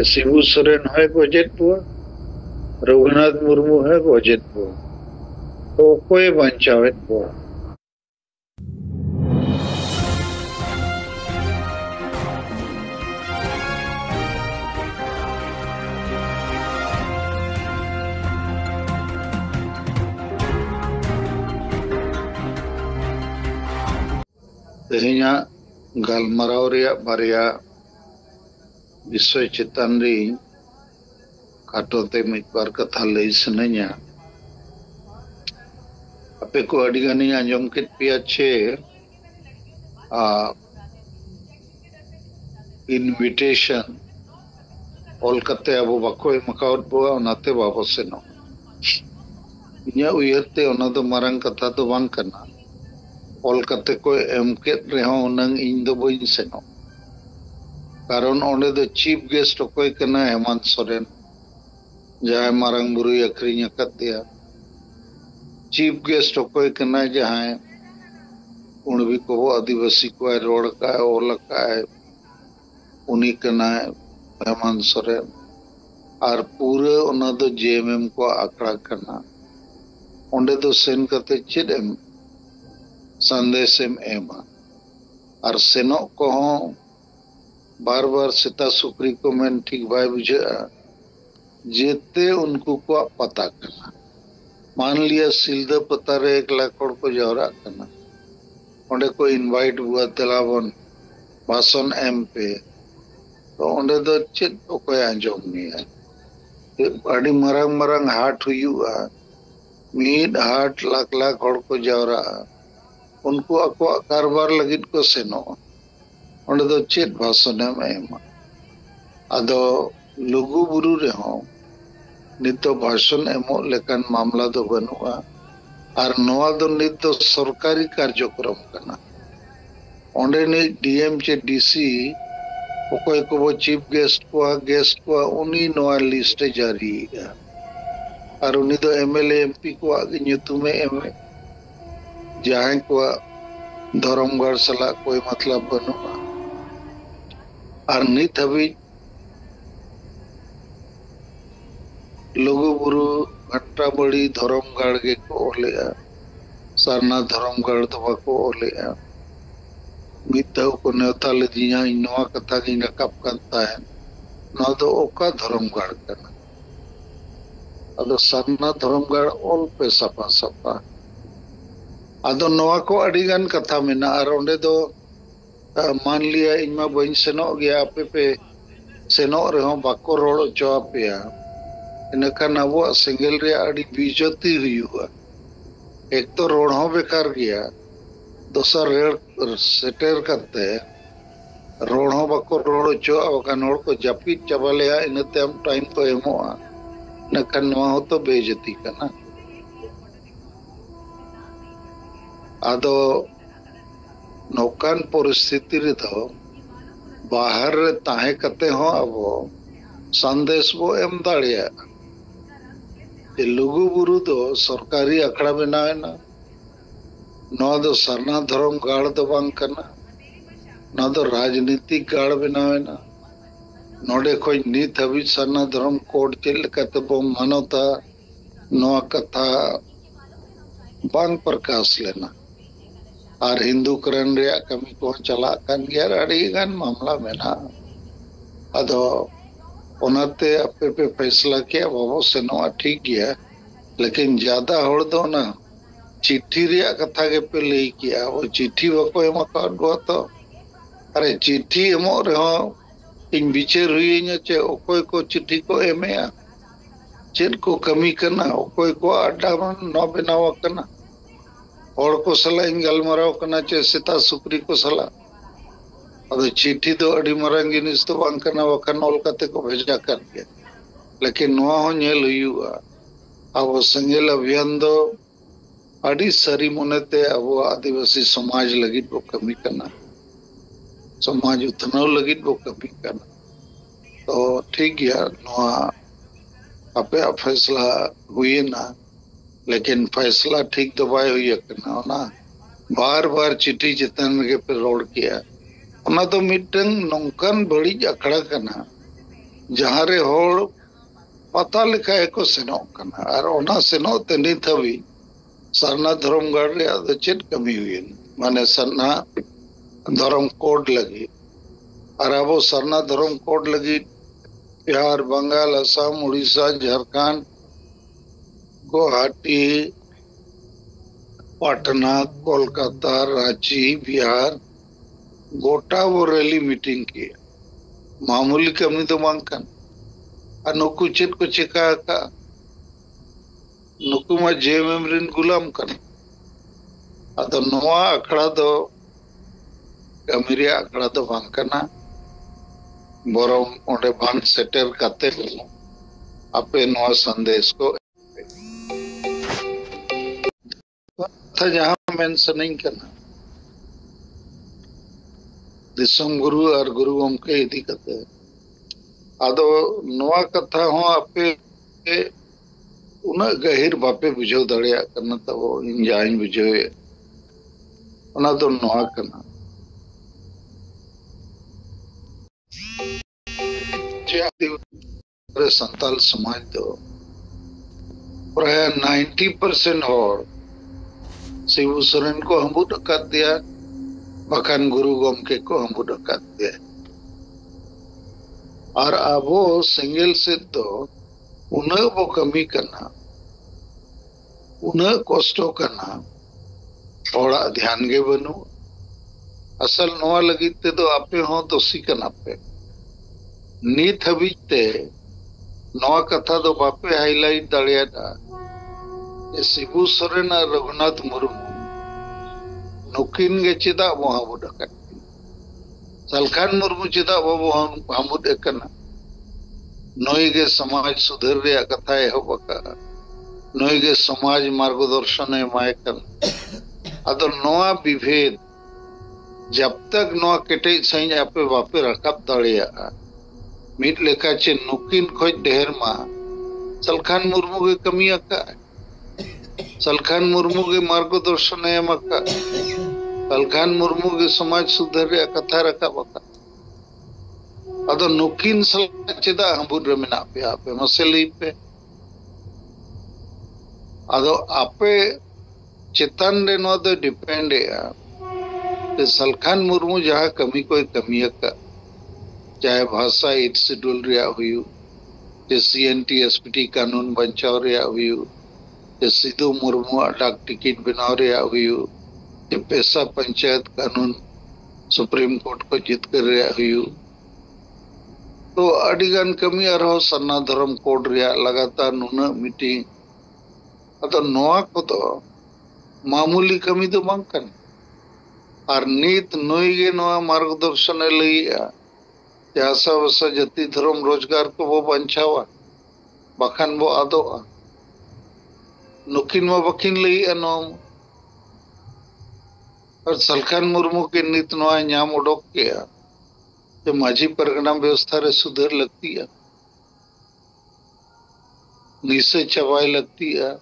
शिबू सोरेन है गजेट बुआ रघुनाथ मुर्मू है गजेट बुआ तो कोई बंचावेत बुआ तेहिया गालमराव रिया बारिया विषय चितान री खाटोते मिदबार कथा लई सनैया आपे को अडिगानी आंजम केत पिया छे इनविटेशन ऑल कते अबो बाको एमकाउट बुआ ओनाते बाबो सेनो इन्या उयरते ओना दो मारंग कथा दो बांग कना ऑल कते को एमकेत रेहो नंग इन दो बइन सेनो कारण ओंडे दो चीफ गेस्ट ओकोय कना हेमंत सोरेन जहां मारंग बुरुई अखरिंग अकत दिया चीफ गेस्ट ओकोय कना जहां उणवी को आदिवासी को रोड का ओल का उनी कना हेमंत सोरेन और पूरे ओना दो जेएमएम को आकड़ा कना ओंडे दो सेन कते चेदम संदेशम एमा और सेनो को बार बार सेता सुक्री को मेन ठीक बाय बुझा जेते उनको को पता करना मान लिया सिलदा पता रे 1 लाख को जावरा करना ओंडे को इनवाइट हुआ तलावन भाषण एम पे तो ओंडे दो चेत ओकोय आंजम नहीं है अड़ी मरंग मरंग हाट हुआ मीड हाट लाख लाख को जावरा उनको अको कारबार लगित को सेनो ओंडे दो चेत भाषण एम आदो लुगु बुरु रे हो नितो भाषण एमो लेकन मामला दो बनुआ और नोआ दो नित सरकारी कार्यक्रम कना ओंडे ने डीएम चे डीसी ओकोय को वो चीफ गेस्ट को उनी नोआ लिस्ट जारी और उनी दो एमएलए एमपी को आगे ᱧᱩᱛᱩᱢে एमए जहां को धर्मगढ़ सला कोई मतलब बनुआ और नित हबी लुगुबुरु घट्टाबड़ी धर्मगढ़ के को ओलेया सरना धर्मगढ़ तो बाको ओलेया मिताव को नेवता लेदिया इनवा कथा की रकब करता है ना तो ओका धर्मगढ़ करना अदो सरना धर्मगढ़ ओल पे सपा सपा अदो नवा को अडिगान कथा मेना और ओंडे दो मान लिया इनमा बइन सेनो गया आपे पे सेनो रहो बाको रोड चो पेया इनखान अब सेंगल रे अड़ी बीजती हुआ एक तो रोड हो बेकार गया दोसर रेड सेटेर करते रोड हो बाको रोड चो अवकान होड़ को जापित चाबा लेया इनते हम टाइम तो एमोआ इनखान नवा हो तो बेइज्जती कना आदो नौकान परिस्थिति रे तो बाहर रे ताहे कते हो अब संदेश वो एम दाड़िया लुगु बुरु दो सरकारी अखड़ा बनावेना नवा दो सरना धर्म गाड़ दो बांग करना ना दो राजनीतिक गाड़ बनावेना नोडे कोई नीत हबी सरना धर्म कोड चल कते बो मानवता नवा कथा बांग प्रकाश लेना और हिंदू करण रे कमी को चला कान गया अड़ी गान मामला मेना अदो ओनाते अपे पे फैसला किया बाबो सेनो ठीक गया लेकिन ज्यादा होड़ दो ना चिट्ठी रिया कथा के पे ले किया वो चिट्ठी बको एम का तो अरे चिट्ठी एमो रे हो इन विचार हुई चे ओकोय को चिट्ठी को एमेया चेन को कमी करना ओकोय को अड्डा न बनावा करना और को सला इन गलमराव करना चे सीता सुक्री को सला अदो चिट्ठी दो अड़ी मरंग जिनिस तो बांग करना वखन ऑल कते को भेजा कर दिया लेकिन नोआ हो नेल हुआ अब संगेल अभियान दो अड़ी सरी मुनेते अब आदिवासी समाज लगी वो कमी करना समाज उतनाव लगी वो कमी करना तो ठीक गया नोआ अपे फैसला हुई ना लेकिन फैसला ठीक तो बाय हुई करना ना बार बार चिट्ठी चितन के पे रोड किया ओना तो मिटन नौकन बड़ी अखड़ा करना जहाँ रे होड़ पता लेखा एको सेनोक कना और ओना सेनो ते नित हबी सरना धर्मगढ़ रे आदो चेत कमी हुई माने सरना धर्म कोड लगी और अब सरना धर्म कोड लगी बिहार, बंगाल, असम, उड़ीसा, झारखंड, गुवाहाटी, पटना, कोलकाता, रांची, बिहार गोटा वो रैली मीटिंग की मामूली कमी तो मांगकन नुकु चेत को चिका का नुकु मा जेएमएम रिन गुलाम कन अदो नोआ अखड़ा दो कमिरिया अखड़ा दो बांकना बोरम ओंडे बान सेटर काते अपे नोआ संदेश को था जहां मेंशनिंग करना दिसम गुरु और गुरु गमके इदी कते आदो नोआ कथा हो अपे उना गहिर बापे बुझाव दड़िया करना तब इन जाइन बुझावे उना दो नोआ करना संताल समाज दो प्राय 90% और शिबू सोरेन को हमबू डकात दिया बखान गुरु गमके को हमबू डकात दिया और अबो सिंगल से तो उन्हें वो कमी करना उन्हें कष्टो करना थोड़ा ध्यान के बनो असल नोआ लगी ते तो आपे हो दोषी करना पे नीत हबीते नोआ कथा तो बापे हाईलाइट दाड़िया शिबू सोरेन और रघुनाथ मुर्मू नुकिन गे चेदा वो हमबू डकात सलखान मुर्मू चेदा वो हमबू एकना नई गे समाज सुधर रे कथा एहबका नई गे समाज मार्गदर्शन एमाय कन अदो नोआ विभेद जब तक नोआ केटे सही आपे बापे रकाब दाड़िया मिट लेखा चे नुकिन खोज ढेर मा सलखान मुर्मू गे कमी अका सलखान मुर्मू गे मार्गदर्शन एमका सलखान मुर्मू गे समाज सुधर रे कथा रकाब अका अदो नुकिन सल चेदा हमबुर रे मेना पे आपे मसेली पे अदो आपे चेतन रे नो दो डिपेंड है कि सलखान मुर्मू जहाँ कमी कोई कमी का चाहे भाषा 8 शेड्यूल रिया हुई जे सीएनटी एसपीटी कानून बचाव रिया हुई जे सिद्धू मुर्मू डाक टिकट बनाव रिया हुई जे पैसा पंचायत कानून सुप्रीम कोर्ट को जीत कर रिया हुई तो अडिगान कमी अरहो सरना धर्म कोड रिया लगातार नुना मीटिंग अतो नोआ को तो मामूली कमी तो बांकन और नीत नई गे नोआ मार्गदर्शन लईया आशा वसा जाति धर्म रोजगार को वो बंचावा बखान वो आदोआ नुकिन मा बकिन लईया नोम और सलखान मुर्मू के नीत नोआ नाम उडोक किया जो माझी परगना व्यवस्था रे सुधर लगती है नीचे चबाई लगती है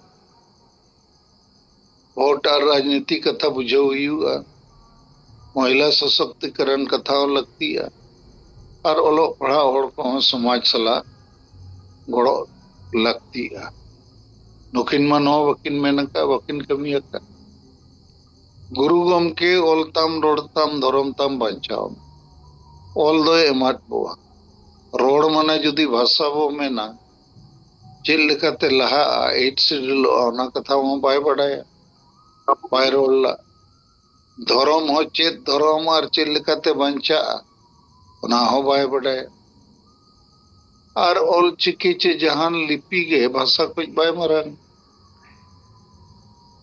वोट और राजनीति कथा बुझो हुई महिला सशक्तिकरण कथाओं लगती है और ओलो पढ़ा और को समाज सलाह गड़ो लगती है नुकिन मा नो वकिन मेनका वकिन कमी का गुरु गमके ओलताम रोडताम धर्मताम बचाओ ओल दो एमाट बोआ रोड माने जुदी भाषा बो मेना चेल लेकाते लहा 8 शेड्यूल ओना कथा वो बाय बड़ाया बाय रोल धर्म हो चेत धर्म और चेल लेकाते बंचा ओना हो बाय बड़ाया और ओल चिकी चे जहान लिपि गे भाषा कुछ बाय मरान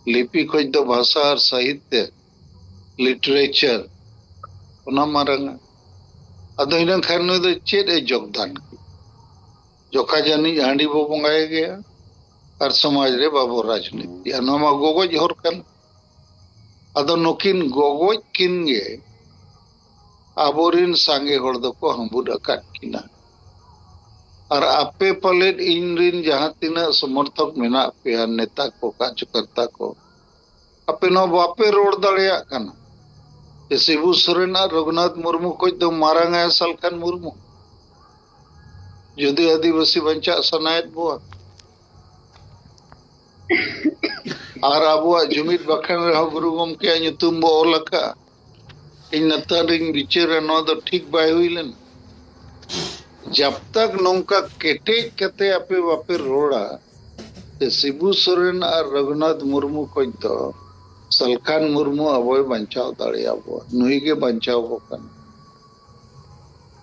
लिपि कुछ दो भाषा और साहित्य लिटरेचर ओना मरांगा अदो इन खान दो चेत ए योगदान की जोखा जानी हांडी बो बंगाए गया और समाज रे बाबो राजनीति अनमा गोगोज हर कन अदो नुकिन गोगोज किन गे आबोरिन सांगे हर दो को हमबू डकात किना और आपे पलेट इन रिन जहां तिना समर्थक मेना पे नेता को कार्यकर्ता को आपे नो बापे रोड दड़िया कना शिबू सोरेन और रघुनाथ मुर्मू को तो मारांगा सलखान मुर्मू जुदी आदिवासी बंचा सनायत बुआ और आबुआ जुमित बखान रहो गुरु गमके nyutum बो ओलका इन नतारिंग बिचारे नो दो ठीक बाय हुईलन जब तक नौका केटे कते आपे वापे रोड़ा ते शिबू सोरेन और रघुनाथ मुर्मू को तो सलखान मुर्मू अबोय बंचाव दाड़े आबो नुई के बंचाव बकन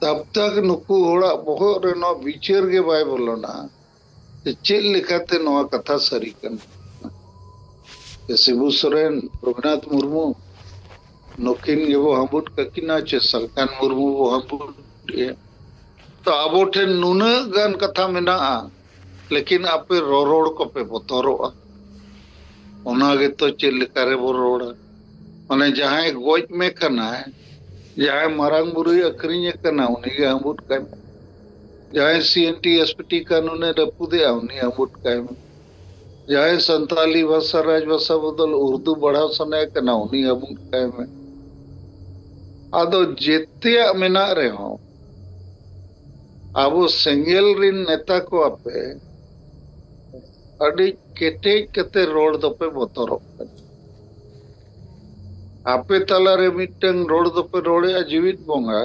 तब तक नुकु होड़ा बहुत रेनो विचार के बाय बोलो ना चेल लिखाते नवा कथा सरी कन शिबू सोरेन रघुनाथ मुर्मू नुकिन गेबो हबुट ककिना चे सलखान मुर्मू वो हबुट तो आबो ठे नुना गान कथा मेना लेकिन आपे रोरोड़ को पे बोतरोआ ओना गे तो चेल लिकारे बो रोड़ा माने जहां गोज में कना है जहां मारांग बुरुई अकरिंग कना उनी गे हबुट का जहां सीएनटी एसपीटी कानून रपुदे उनी हबुट का जहां संताली भाषा राजभाषा बदल उर्दू बढ़ाव सने कना उनी हबुट का में आदो जेते मेना रे हो अब सेंगेल रिन नेता को आपे अड़ी केटे कते रोड दोपे बोतरो आपे तला रे मिटंग रोड दोपे रोड़े जीवित बोंगा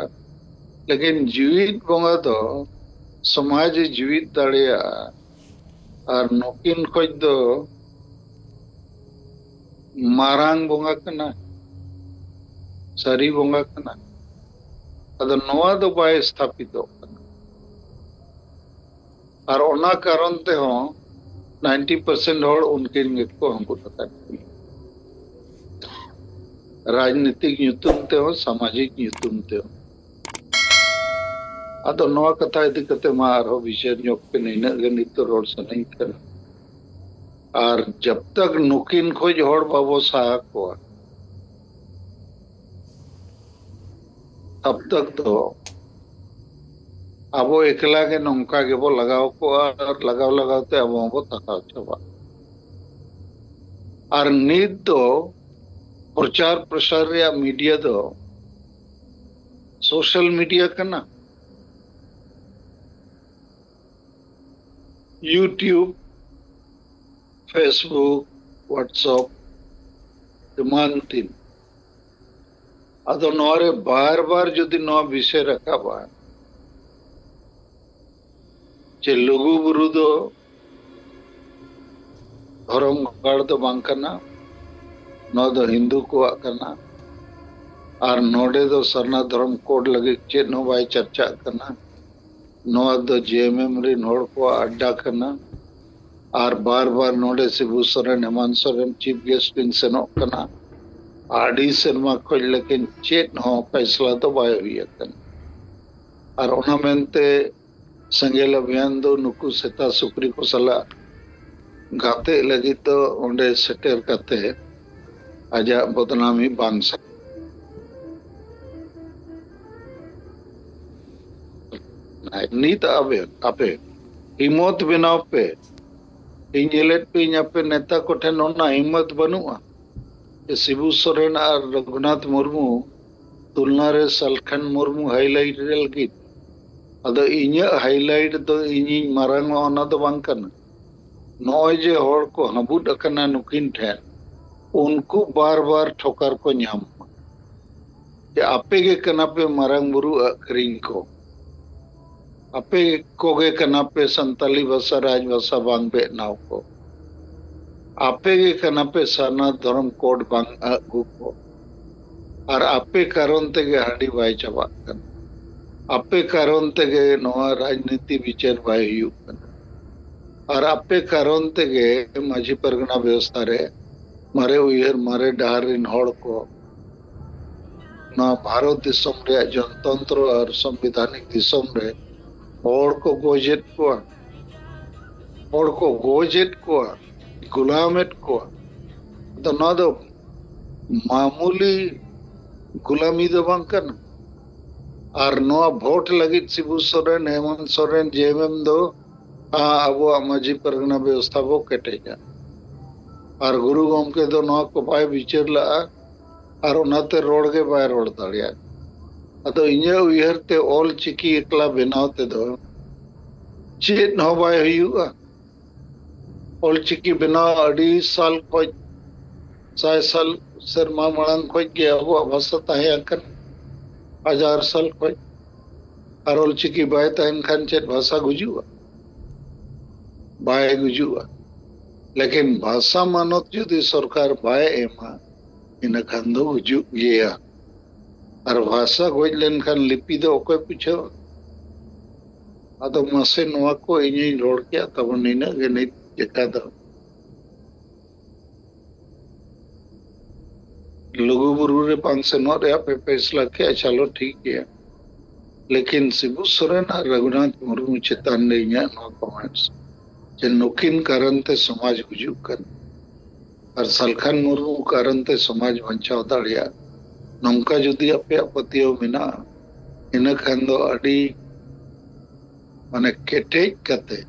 लेकिन जीवित बोंगा तो समाज जीवित दाड़िया और नोकिन खोज दो मारांग बोंगा कना सारी बोंगा कना अद नोआ दो बाय स्थापित हो और ओना कारण ते हो 90% होड़ उनके को हमको पता नहीं राजनीतिक युतुम ते हो सामाजिक युतुम ते हो अदो नोआ कथा इदी कते मार हो विषय न्योक पे नहीं गणित तो रोड से नहीं कर और जब तक नुकिन खोज होड़ बाबो साहब को तब तक तो अबो एकला के नौका के बो लगाओ को और लगाते अब वो तकाव चबा और नीत दो प्रचार प्रसार या मीडिया दो सोशल मीडिया करना यूट्यूब फेसबुक व्हाट्सएप मान तीन अदो नोरे बार बार जुदी नो विषय रखा बा चे लघु बुरु दो धर्म गाड़ दो बांग करना नो दो हिंदू को करना और नोडे दो सरना धर्म कोड लगे चे नो बाय चर्चा करना नो दो जेएमएम रे नोड को अड्डा करना और बार बार नोडे शिबू सोरेन हेमंत सोरेन चीफ गेस्ट इन सेनो करना आडी शर्मा खोज लेकिन चेत हो फैसला तो बाय हुई करना और ओना मेनते संगेल अभियान दो नुकु सेता सुक्री को सला गाते लगी तो ओंडे सेटेर करते आजा बदनामी बांग सा नीत आबे आपे हिम्मत बनाव पे इंजेलेट पे पे नेता को ठेन ओना हिम्मत बनुआ शिबू सोरेन और रघुनाथ मुर्मू तुलना रे सलखान मुर्मू हाईलाइट रे लगी अदो इन्या हाईलाइट दो इन्ही मारंग ओना दो बांग करना नॉय जे होड़ को हबुट अकना नुकिन ठेन उनको बार बार ठोकर को न्याम जे आपे के कना पे मारंग बुरु अकरिंग को आपे कोगे कना पे संताली भाषा राजभाषा बांग बे नाव को आपे के कना पे सरना धर्म कोड बांग अगु को और आपे कारण ते के हाडी बाय चबा कन आपे कारण ते के नवा राजनीति विचार बाय हुयु कन और आपे कारण ते के माझी परगना व्यवस्था रे मारे उयर मारे डाहरिन होड़ को ना भारत दिसम रे जनतंत्र और संवैधानिक दिसम रे होड़ को गोजेट को गुलामेट को तो ना दो मामूली गुलामी दो बांग करना और नवा वोट लगी शिबू सोरेन हेमंत सोरेन जेएमएम दो अब माझी परगना व्यवस्था वो कटेगा और गुरु गमके दो नवा को बाय विचार ला और उनाते रोड के बाय रोड दाड़िया अदो इन्या उयहर ते ऑल चिकी एकला बनाव ते दो चेत हो बाय हुआ ऑलचिकी बनाव अड़ी साल खोज साय साल सेरमा मड़ांग खोज के अब भाषा ताहे अकन 1000 साल खोज और ऑलचिकी बाय ताहन खान चेत भाषा गुजुआ बाय गुजुआ लेकिन भाषा मानत जुदी सरकार बाय एमा इन खान दो गुजु गया और भाषा गोज लेन खान लिपि दो ओके पूछो आदो मसे नोआ को इन्हीं रोड किया तब नीना के नहीं देखा दो लोगों बुरु रे 500 रे पे फैसला किया चलो ठीक है लेकिन शिबू सोरेन और रघुनाथ मुर्मू चेतान ने नो कमेंट्स जे नुकिन कारण ते समाज गुजुक कर और सलखान मुर्मू कारण ते समाज बचाव दाड़िया नौका जुदी अपे पतियो मिना इन खान दो अड़ी माने केटेज कते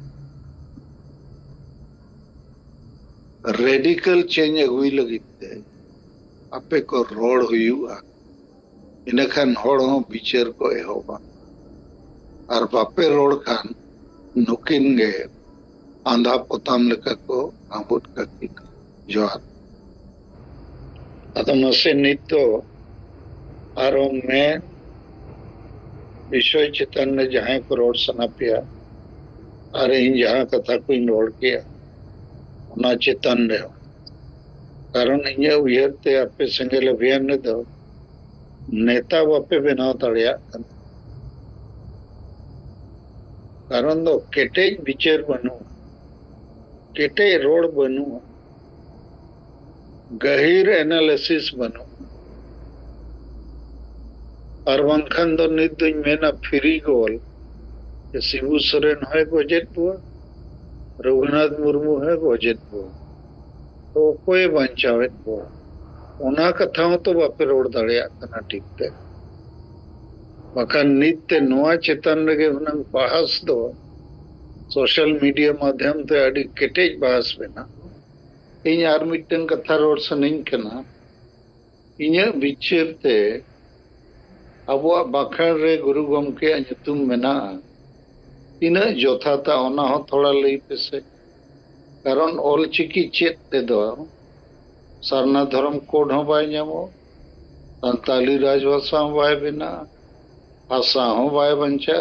रेडिकल चेंज हुई लगिते अपे को रोड हुआ इन खान होड़ हो विचार को एहोबा और बापे रोड खान नुकिन गे आंधा पोताम लेका को आबुट ककी जोहार अतः नसे नितो आरो में विषय चेतन ने जहां को रोड सना पिया अरे इन जहां कथा को इन रोड किया उना चेतन रे कारण इन्हें उयरते आपे संगेल अभियान ने दो नेता वापे बनाव तड़िया कारण दो केटे विचार बनू केटे रोड बनू गहीर एनालिसिस बनू और वनखान दो नित मेना फ्री गोल शिबू सोरेन है गोजेट बुआ रघुनाथ मुर्मू है गोजेट बुआ तो कोई बंचावेत बुआ उना कथाओं तो बापे रोड दाड़िया कना ठीक ते बखान नित्य नोआ चेतन लगे उनंग बहस दो सोशल मीडिया माध्यम ते अड़ी केटेज बहस बेना इन आर मिटन कथा रोड सनिंग कना इन्या विचार ते अबो बाखर रे गुरु गमके अनुतुम मेना तीना जोथाता ओना हो थोड़ा लई पेसे कारण ऑलचिकी चेत ते दो सरना धर्म कोड हो बाय ᱧᱟᱢो संताली राजभाषा हो बाय बिना भाषा हो बाय बंचा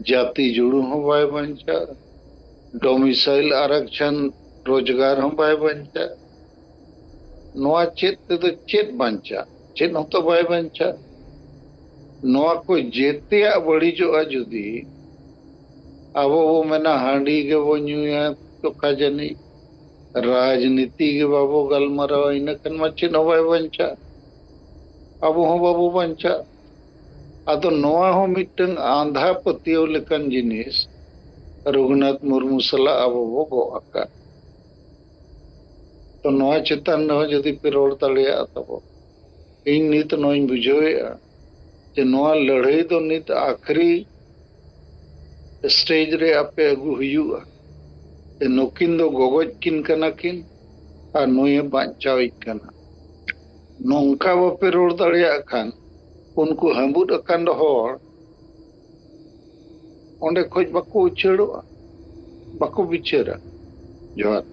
जाति जुड़ू हो बाय बंचा डोमिसाइल आरक्षण रोजगार हो बाय बंचा नोआ चेत ते तो चेत बंचा चेत हो तो बाय बंचा नोआ को जेते बड़ी जो जुदी अब वो मेना हांडी के वो न्यूया तो खजनी राजनीति के बाबू गलमरा इन कन मच्छी नवाय बंचा अब हो बाबू बंचा अतो नोआ हो मिटंग आंधा पतियो लेकन जिनिस रघुनाथ मुर्मू सला अब वो गो आका तो नोआ चेतन न जदि पे रोड तलिया तब इन नित नोइन बुझोया जे नोआ लड़ाई तो नित आखिरी स्टेज रे आपे अगु हुआ नुकिन दो गोगोज किन कना किन और नुए बांचाव कना नौका बापे रोड दाड़िया खान उनको हंबुद अकान होड़ ओंडे खोज बाको उछेड़ोआ बाको बिचारा जोहार